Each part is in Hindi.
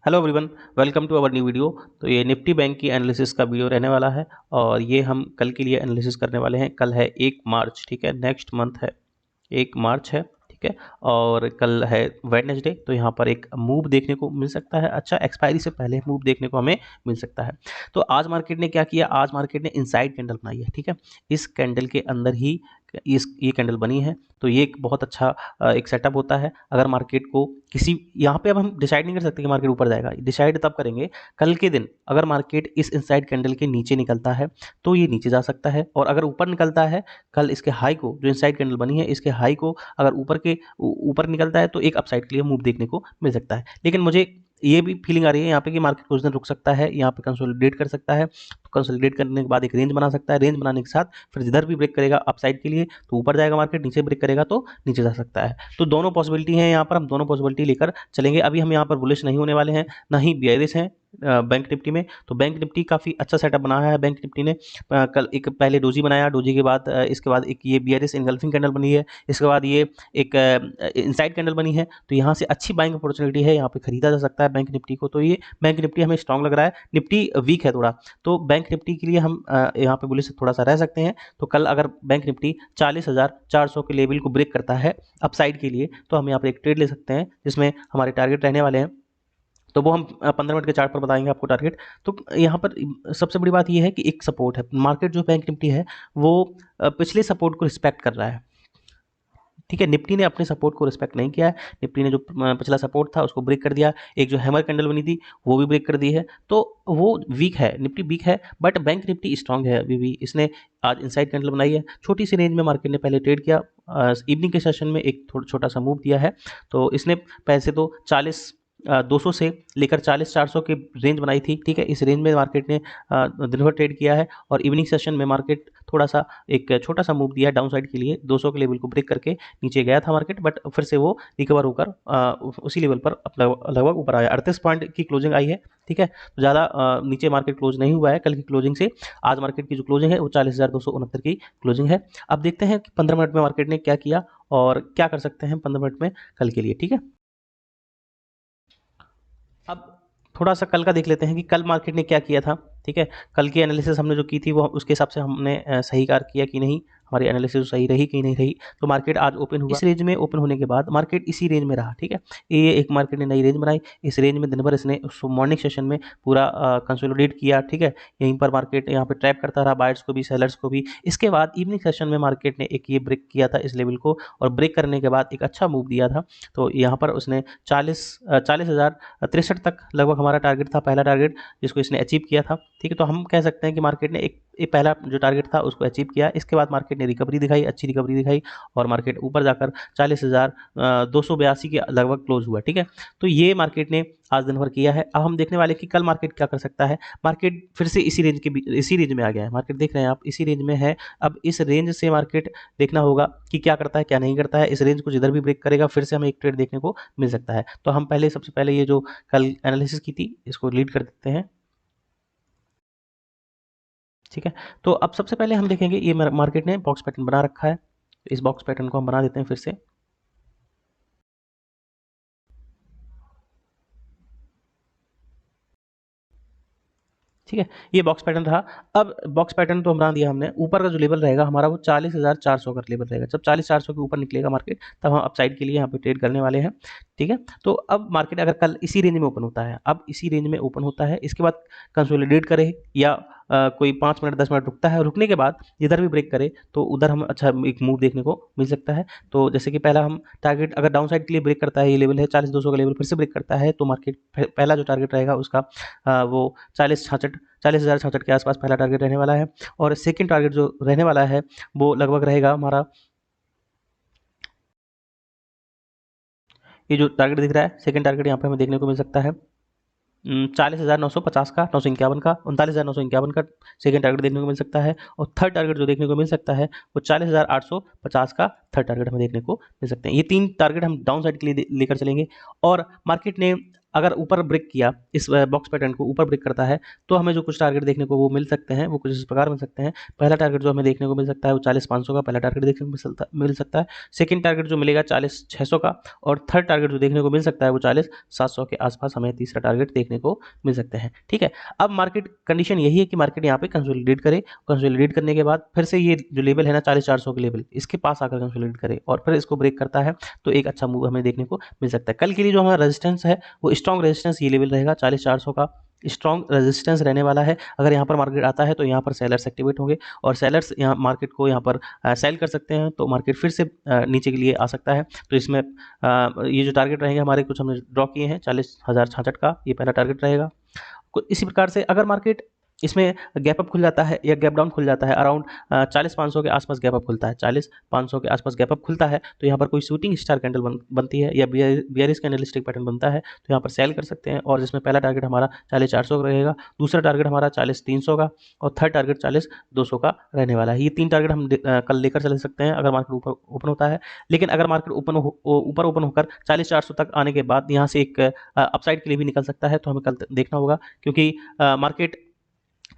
Hello everyone, welcome to our new video. तो ये निफ्टी बैंक की एनालिसिस का वीडियो रहने वाला है और ये हम कल के लिए एनालिसिस करने वाले हैं। कल है 1 मार्च, ठीक है, नेक्स्ट मंथ है, 1 मार्च है, ठीक है। और कल है वेडनेसडे, तो यहाँ पर एक मूव देखने को मिल सकता है। अच्छा, एक्सपायरी से पहले मूव देखने को हमें मिल सकता है। तो आज मार्केट ने क्या किया, आज मार्केट ने इनसाइड कैंडल बनाई है, ठीक है। इस कैंडल के अंदर ही ये कैंडल बनी है, तो ये एक बहुत अच्छा एक सेटअप होता है। अगर मार्केट को किसी यहाँ पे अब हम डिसाइड नहीं कर सकते कि मार्केट ऊपर जाएगा, डिसाइड तब करेंगे कल के दिन। अगर मार्केट इस इनसाइड कैंडल के नीचे निकलता है तो ये नीचे जा सकता है, और अगर ऊपर निकलता है, कल इसके हाई को, जो इनसाइड कैंडल बनी है इसके हाई को अगर ऊपर निकलता है तो एक अपसाइड के लिए मूव देखने को मिल सकता है। लेकिन मुझे ये भी फीलिंग आ रही है यहाँ पे कि मार्केट कुछ दिन रुक सकता है, यहाँ पे कंसोलिडेट कर सकता है। तो कंसोलिडेट करने के बाद एक रेंज बना सकता है, रेंज बनाने के साथ फिर जिधर भी ब्रेक करेगा अपसाइड के लिए तो ऊपर जाएगा मार्केट, नीचे ब्रेक करेगा तो नीचे जा सकता है। तो दोनों पॉसिबिलिटी हैं यहाँ पर, हम दोनों पॉसिबिलिटी लेकर चलेंगे। अभी हम यहाँ पर बुलिश नहीं होने वाले हैं, ना ही बियरिश हैं बैंक निफ्टी में। तो बैंक निफ्टी काफ़ी अच्छा सेटअप बनाया है बैंक निफ्टी ने। कल एक पहले डोजी बनाया, डोजी के बाद इसके बाद एक ये बियरिश इनगल्फिंग कैंडल बनी है, इसके बाद ये एक इनसाइड कैंडल बनी है। तो यहाँ से अच्छी बाइंग अपॉर्चुनिटी है, यहाँ पे खरीदा जा सकता है बैंक निफ्टी को। तो ये बैंक निफ्टी हमें स्ट्रांग लग रहा है, निफ्टी वीक है थोड़ा, तो बैंक निफ्टी के लिए हम यहाँ पे बुलिश थोड़ा सा रह सकते हैं। तो कल अगर बैंक निफ्टी 40,400 के लेवल को ब्रेक करता है अपसाइड के लिए, तो हम यहाँ पर एक ट्रेड ले सकते हैं जिसमें हमारे टारगेट रहने वाले हैं। तो वो हम 15 मिनट के चार्ट पर बताएंगे आपको टारगेट। तो यहाँ पर सबसे बड़ी बात ये है कि एक सपोर्ट है, मार्केट जो बैंक निफ्टी है वो पिछले सपोर्ट को रिस्पेक्ट कर रहा है, ठीक है। निफ्टी ने अपने सपोर्ट को रिस्पेक्ट नहीं किया है, निफ्टी ने जो पिछला सपोर्ट था उसको ब्रेक कर दिया। एक जो हैमर कैंडल बनी थी वो भी ब्रेक कर दी है, तो वो वीक है, निफ्टी वीक है। बट बैंक निफ्टी स्ट्रांग है अभी भी। इसने आज इनसाइड कैंडल बनाई है, छोटी सी रेंज में मार्केट ने पहले ट्रेड किया, इवनिंग के सेशन में एक छोटा सा मूव दिया है। तो इसने पैसे तो 200 से लेकर 40,400 की रेंज बनाई थी, ठीक है। इस रेंज में मार्केट ने दिन भर ट्रेड किया है, और इवनिंग सेशन में मार्केट थोड़ा सा एक छोटा सा मूव दिया डाउन साइड के लिए, 200 के लेवल को ब्रेक करके नीचे गया था मार्केट, बट फिर से वो रिकवर होकर उसी लेवल पर लगभग ऊपर आया। 38 पॉइंट की क्लोजिंग आई है, ठीक है। तो ज़्यादा नीचे मार्केट क्लोज नहीं हुआ है कल की क्लोजिंग से। आज मार्केट की जो क्लोजिंग है वो 40,269 की क्लोजिंग है। अब देखते हैं कि 15 मिनट में मार्केट ने क्या किया और क्या कर सकते हैं 15 मिनट में कल के लिए, ठीक है। अब थोड़ा सा कल का देख लेते हैं कि कल मार्केट ने क्या किया था, ठीक है। कल की एनालिसिस हमने जो की थी वो उसके हिसाब से हमने सही कार्य किया कि नहीं, हमारी एनालिसिस सही रही कि नहीं रही। तो मार्केट आज ओपन हुआ, इस रेंज में ओपन होने के बाद मार्केट इसी रेंज में रहा, ठीक है। ये एक मार्केट ने नई रेंज बनाई, इस रेंज में दिन भर इसने मॉर्निंग सेशन में पूरा कंसोलिडेट किया, ठीक है। यहीं पर मार्केट यहाँ पे ट्रैप करता रहा, बायर्स को भी सेलर्स को भी। इसके बाद इवनिंग सेशन में मार्केट ने एक ये ब्रेक किया था इस लेवल को, और ब्रेक करने के बाद एक अच्छा मूव दिया था। तो यहाँ पर उसने 40,63 तक लगभग हमारा टारगेट था, पहला टारगेट जिसको इसने अचीव किया था, ठीक है। तो हम कह सकते हैं कि मार्केट ने एक पहला जो टारगेट था उसको अचीव किया। इसके बाद मार्केट ने रिकवरी दिखाई, अच्छी रिकवरी दिखाई, और मार्केट ऊपर जाकर 40,282 के लगभग क्लोज हुआ, ठीक है। तो ये मार्केट ने आज दिन भर किया है। अब हम देखने वाले कि कल मार्केट क्या कर सकता है। मार्केट फिर से इसी रेंज में आ गया है, मार्केट देख रहे हैं आप, इसी रेंज में है। अब इस रेंज से मार्केट देखना होगा कि क्या करता है क्या नहीं करता है। इस रेंज को जिधर भी ब्रेक करेगा फिर से हमें एक ट्रेड देखने को मिल सकता है। तो हम सबसे पहले ये जो कल एनालिसिस की थी इसको लीड कर देते हैं, ठीक है। तो अब सबसे पहले हम देखेंगे ये मार्केट ने बॉक्स पैटर्न बना रखा है, तो इस बॉक्स पैटर्न को हम बना देते हैं फिर से, ठीक है। ये बॉक्स पैटर्न रहा। अब बॉक्स पैटर्न तो बना दिया हमने, ऊपर का जो लेवल रहेगा हमारा वो 40,400 का लेवल रहेगा। जब 40,400 के ऊपर निकलेगा मार्केट तब हम अपसाइड के लिए यहाँ पे ट्रेड करने वाले हैं, ठीक है। तो अब मार्केट अगर कल इसी रेंज में ओपन होता है, अब इसी रेंज में ओपन होता है, इसके बाद कंसोलिडेट करे या कोई 5 मिनट 10 मिनट रुकता है, रुकने के बाद जिधर भी ब्रेक करे तो उधर हम अच्छा एक मूव देखने को मिल सकता है। तो जैसे कि पहला हम टारगेट अगर डाउन साइड के लिए ब्रेक करता है, ये लेवल है 40,200 का लेवल, फिर से ब्रेक करता है तो मार्केट पहला जो टारगेट रहेगा उसका वो 40,66 के आसपास पहला टारगेट रहने वाला है। और सेकंड टारगेट जो रहने वाला है वो लगभग रहेगा हमारा, ये जो टारगेट दिख रहा है सेकंड टारगेट यहाँ पे हमें देखने को मिल सकता है 40,950 का, 951 का, 39,951 का सेकंड टारगेट देखने को मिल सकता है। और थर्ड टारगेट जो देखने को मिल सकता है वो 40,850 का थर्ड टारगेट हमें देखने को मिल सकते हैं। ये तीन टारगेट हम डाउन साइड के लिए लेकर चलेंगे। और मार्केट ने अगर ऊपर ब्रेक किया, इस बॉक्स पैटर्न को ऊपर ब्रेक करता है, तो हमें जो कुछ टारगेट देखने को वो मिल सकते हैं, वो कुछ इस प्रकार मिल सकते हैं। पहला टारगेट जो हमें देखने को मिल सकता है वो 40,500 का पहला टारगेट देखने को मिल सकता है। सेकंड टारगेट जो मिलेगा 40,600 का, और थर्ड टारगेट जो देखने को मिल सकता है वो 40,700 के आसपास हमें तीसरा टारगेट देखने को मिल सकते हैं। ठीक है, अब मार्केट कंडीशन यही है कि मार्केट यहाँ पे कंसोलिडेट करे, कंसोलिडेट करने के बाद फिर से ये जो लेवल है ना 40,400 के लेवल, इसके पास आकर कंसोलिडेट करे और फिर इसको ब्रेक करता है तो एक अच्छा मूव हमें देखने को मिल सकता है। कल के लिए जो हमारा रेजिस्टेंस है वो स्ट्रॉन्ग रेजिस्टेंस ये लेवल रहेगा, 40,400 का स्ट्रॉन्ग रेजिस्टेंस रहने वाला है। अगर यहाँ पर मार्केट आता है तो यहाँ पर सेलर्स एक्टिवेट होंगे और सेलर्स यहाँ मार्केट को यहाँ पर सेल कर सकते हैं, तो मार्केट फिर से नीचे के लिए आ सकता है। तो इसमें ये जो टारगेट रहेंगे हमारे, कुछ हमने ड्रॉ किए हैं 40,066 का, ये पहला टारगेट रहेगा। इसी प्रकार से अगर मार्केट इसमें गैप अप खुल जाता है या गैप डाउन खुल जाता है, अराउंड 40,500 के आसपास गैप अप खुलता है, 40,500 के आसपास गैप अप खुलता है, तो यहाँ पर कोई शूटिंग स्टार कैंडल बनती है या बियरिश कैंडलस्टिक पैटर्न बनता है, तो यहाँ पर सेल कर सकते हैं। और जिसमें पहला टारगेट हमारा 40,400 का रहेगा, दूसरा टारगेट हमारा 40,300 का और थर्ड टारगेट 40,200 का रहने वाला है। ये तीन टारगेट हम कल लेकर चल सकते हैं अगर मार्केट ऊपर ओपन होता है। लेकिन अगर मार्केट ऊपर ओपन होकर 40,400 तक आने के बाद यहाँ से एक अपसाइड के लिए भी निकल सकता है, तो हमें कल देखना होगा, क्योंकि मार्केट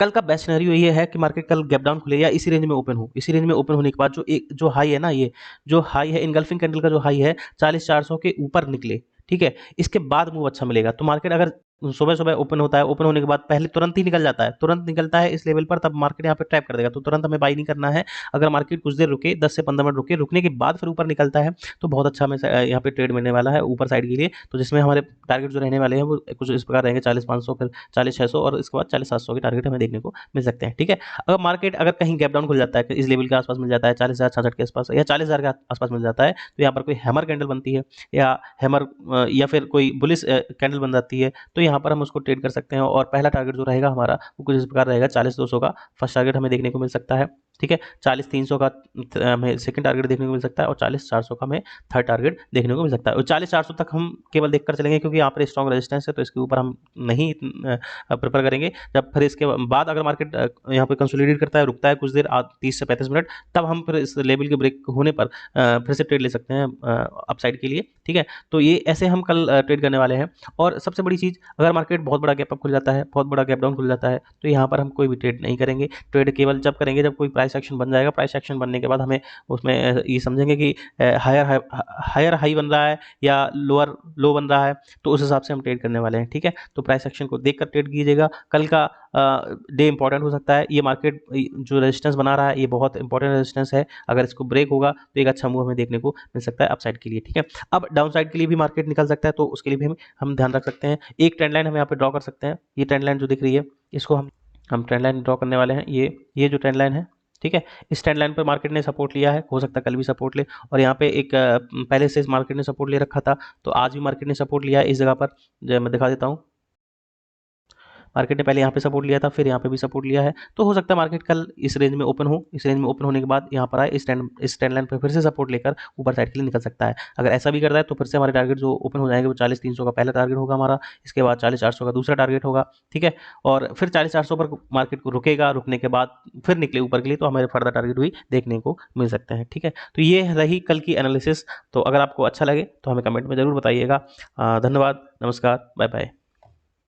कल का बेस्ट सिनेरियो ये है कि मार्केट कल गैप डाउन खुले या इसी रेंज में ओपन हो। इसी रेंज में ओपन होने के बाद जो हाई है ना, ये जो हाई है इनगल्फिंग कैंडल का, जो हाई है 40,400 के ऊपर निकले, ठीक है, इसके बाद मूव अच्छा मिलेगा। तो मार्केट अगर सुबह सुबह ओपन होता है, ओपन होने के बाद पहले तुरंत ही निकल जाता है, तुरंत निकलता है इस लेवल पर, तब मार्केट यहाँ पे ट्रैप कर देगा, तो तुरंत हमें बाई नहीं करना है। अगर मार्केट कुछ देर रुके, 10 से 15 मिनट रुके, रुकने के बाद फिर ऊपर निकलता है, तो बहुत अच्छा हमें यहाँ पे ट्रेड मिलने वाला है ऊपर साइड के लिए। तो जिसमें हमारे टारगेट जो रहने वाले हैं वो कुछ इस प्रकार रहेंगे, 40,500, फिर 40,600 और इसके बाद 40,700 के टारगेट हमें देखने को मिल सकते हैं। ठीक है, अगर मार्केट अगर कहीं गैप डाउन खुल जाता है, इस लेवल के आसपास मिल जाता है, 40,066 के आसपास या 40,000 के आसपास मिल जाता है, तो यहाँ पर कोई हैमर कैंडल बनती है या हैमर या फिर कोई बुलिश कैंडल बन जाती है, तो यहाँ पर हम उसको ट्रेड कर सकते हैं। और पहला टारगेट जो रहेगा हमारा वो कुछ इस प्रकार रहेगा, 40,200 का फर्स्ट टारगेट हमें देखने को मिल सकता है। ठीक है, 40,300 का हमें सेकंड टारगेट देखने को मिल सकता है और 40,400 का हमें थर्ड टारगेट देखने को मिल सकता है। और 40,400 तक हम केवल देखकर चलेंगे, क्योंकि यहाँ पर स्ट्रॉन्ग रेजिस्टेंस है, तो इसके ऊपर हम नहीं प्रेफर करेंगे। जब फिर इसके बाद अगर मार्केट यहाँ पर कंसोलिडेट करता है, रुकता है कुछ देर 30 से 35 मिनट, तब हम फिर इस लेवल के ब्रेक होने पर फिर से ट्रेड ले सकते हैं अपसाइड के लिए। ठीक है, तो ये ऐसे हम कल ट्रेड करने वाले हैं। और सबसे बड़ी चीज़, अगर मार्केट बहुत बड़ा गैप अप खुल जाता है, बहुत बड़ा गैप डाउन खुल जाता है, तो यहाँ पर हम कोई भी ट्रेड नहीं करेंगे। ट्रेड केवल जब करेंगे जब कोई प्राइस एक्शन बन जाएगा। प्राइस एक्शन बनने के बाद हमें उसमें ये समझेंगे कि हायर हाई बन रहा है या लोअर लो बन रहा है, तो उस हिसाब से हम ट्रेड करने वाले हैं। ठीक है, तो प्राइस एक्शन को देखकर ट्रेड कीजिएगा। कल का डे इंपॉर्टेंट हो सकता है। ये मार्केट जो रेजिस्टेंस बना रहा है ये बहुत इंपॉर्टेंट रेजिस्टेंस है, अगर इसको ब्रेक होगा तो एक अच्छा मूव हमें देखने को मिल सकता है अपसाइड के लिए। ठीक है, अब डाउन साइड के लिए भी मार्केट निकल सकता है, तो उसके लिए भी हम ध्यान रख सकते हैं। एक ट्रेंड लाइन हम यहाँ पे ड्रॉ कर सकते हैं। ये ट्रेंड लाइन जो दिख रही है, इसको हम ट्रेंड लाइन ड्रॉ करने वाले हैं। ये जो ट्रेंड लाइन है, ठीक है, इस ट्रेंड लाइन पर मार्केट ने सपोर्ट लिया है, हो सकता है कल भी सपोर्ट ले। और यहाँ पे एक पहले से इस मार्केट ने सपोर्ट ले रखा था, तो आज भी मार्केट ने सपोर्ट लिया है इस जगह पर, जो मैं दिखा देता हूँ। मार्केट ने पहले यहाँ पे सपोर्ट लिया था, फिर यहाँ पे भी सपोर्ट लिया है, तो हो सकता है मार्केट कल इस रेंज में ओपन हो। इस रेंज में ओपन होने के बाद यहाँ पर आए, इस ट्रेंड लाइन पर फिर से सपोर्ट लेकर ऊपर साइड के लिए निकल सकता है। अगर ऐसा भी करता है तो फिर से हमारे टारगेट जो ओपन हो जाएंगे वो 40,300 का पहला टारगेट होगा हमारा, इसके बाद 40,400 का दूसरा टारगेट होगा। ठीक है, और फिर 40,400 पर मार्केट को रुकेगा, रुकने के बाद फिर निकले ऊपर के लिए, तो हमारे फर्दर टारगेट भी देखने को मिल सकते हैं। ठीक है, तो ये रही कल की एनालिसिस। तो अगर आपको अच्छा लगे तो हमें कमेंट में ज़रूर बताइएगा। धन्यवाद, नमस्कार, बाय बाय।